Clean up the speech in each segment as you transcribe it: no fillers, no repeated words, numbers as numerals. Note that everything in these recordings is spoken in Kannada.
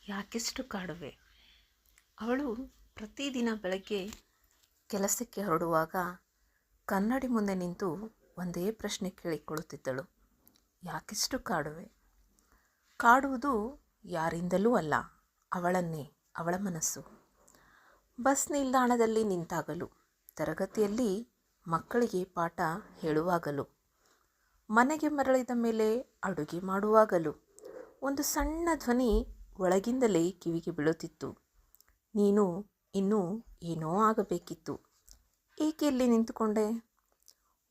ಯಾಕೆಷ್ಟು ಕಾಡುವೆ. ಅವಳು ಪ್ರತಿದಿನ ಬೆಳಗ್ಗೆ ಕೆಲಸಕ್ಕೆ ಹೊರಡುವಾಗ ಕನ್ನಡಿ ಮುಂದೆ ನಿಂತು ಒಂದೇ ಪ್ರಶ್ನೆ ಕೇಳಿಕೊಳ್ಳುತ್ತಿದ್ದಳು. ಯಾಕೆಷ್ಟು ಕಾಡುವೆ. ಕಾಡುವುದು ಯಾರಿಂದಲೂ ಅಲ್ಲ, ಅವಳನ್ನೇ, ಅವಳ ಮನಸ್ಸು. ಬಸ್ ನಿಲ್ದಾಣದಲ್ಲಿ ನಿಂತಾಗಲು, ತರಗತಿಯಲ್ಲಿ ಮಕ್ಕಳಿಗೆ ಪಾಠ ಹೇಳುವಾಗಲೂ, ಮನೆಗೆ ಮರಳಿದ ಮೇಲೆ ಅಡುಗೆ ಮಾಡುವಾಗಲೂ ಒಂದು ಸಣ್ಣ ಧ್ವನಿ ಒಳಗಿಂದಲೇ ಕಿವಿಗೆ ಬೀಳುತ್ತಿತ್ತು. ನೀನು ಇನ್ನೂ ಏನೋ ಆಗಬೇಕಿತ್ತು, ಏಕೆ ಇಲ್ಲಿ ನಿಂತುಕೊಂಡೆ.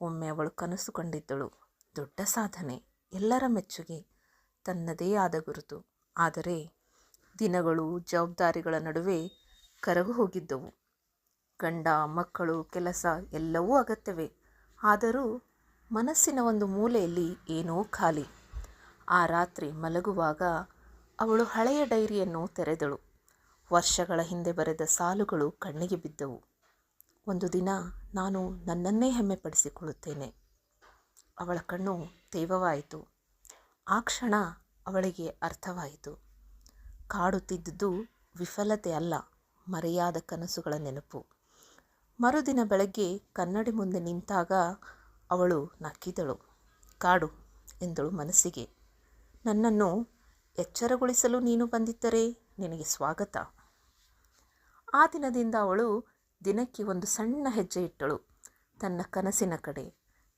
ಒಮ್ಮೆ ಅವಳು ಕನಸು ಕಂಡಿದ್ದಳು, ದೊಡ್ಡ ಸಾಧನೆ, ಎಲ್ಲರ ಮೆಚ್ಚುಗೆ, ತನ್ನದೇ ಆದ ಗುರುತು. ಆದರೆ ದಿನಗಳು ಜವಾಬ್ದಾರಿಗಳ ನಡುವೆ ಕರಗು ಹೋಗಿದ್ದವು. ಗಂಡ, ಮಕ್ಕಳು, ಕೆಲಸ ಎಲ್ಲವೂ ಅಗತ್ಯವೇ. ಆದರೂ ಮನಸ್ಸಿನ ಒಂದು ಮೂಲೆಯಲ್ಲಿ ಏನೋ ಖಾಲಿ. ಆ ರಾತ್ರಿ ಮಲಗುವಾಗ ಅವಳು ಹಳೆಯ ಡೈರಿಯನ್ನು ತೆರೆದಳು. ವರ್ಷಗಳ ಹಿಂದೆ ಬರೆದ ಸಾಲುಗಳು ಕಣ್ಣಿಗೆ ಬಿದ್ದವು. ಒಂದು ದಿನ ನಾನು ನನ್ನನ್ನೇ ಹೆಮ್ಮೆಪಡಿಸಿಕೊಳ್ಳುತ್ತೇನೆ. ಅವಳ ಕಣ್ಣು ತೇವವಾಯಿತು. ಆ ಕ್ಷಣ ಅವಳಿಗೆ ಅರ್ಥವಾಯಿತು. ಕಾಡುತ್ತಿದ್ದುದು ವಿಫಲತೆ ಅಲ್ಲ, ಮರೆಯಾದ ಕನಸುಗಳ ನೆನಪು. ಮರುದಿನ ಬೆಳಗ್ಗೆ ಕನ್ನಡಿ ಮುಂದೆ ನಿಂತಾಗ ಅವಳು ನಕ್ಕಿದಳು. ಕಾಡು ಎಂದಳು ಮನಸ್ಸಿಗೆ. ನನ್ನನ್ನು ಎಚ್ಚರಗೊಳಿಸಲು ನೀನು ಬಂದಿದ್ದರೆ ನಿನಗೆ ಸ್ವಾಗತ. ಆ ದಿನದಿಂದ ಅವಳು ದಿನಕ್ಕೆ ಒಂದು ಸಣ್ಣ ಹೆಜ್ಜೆ ಇಟ್ಟಳು ತನ್ನ ಕನಸಿನ ಕಡೆ.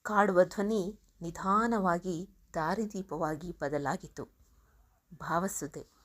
ಕಾಡುವ ಧ್ವನಿ ನಿಧಾನವಾಗಿ ದಾರಿದೀಪವಾಗಿ ಬದಲಾಗಿತು. ಭಾವಸುದೆ.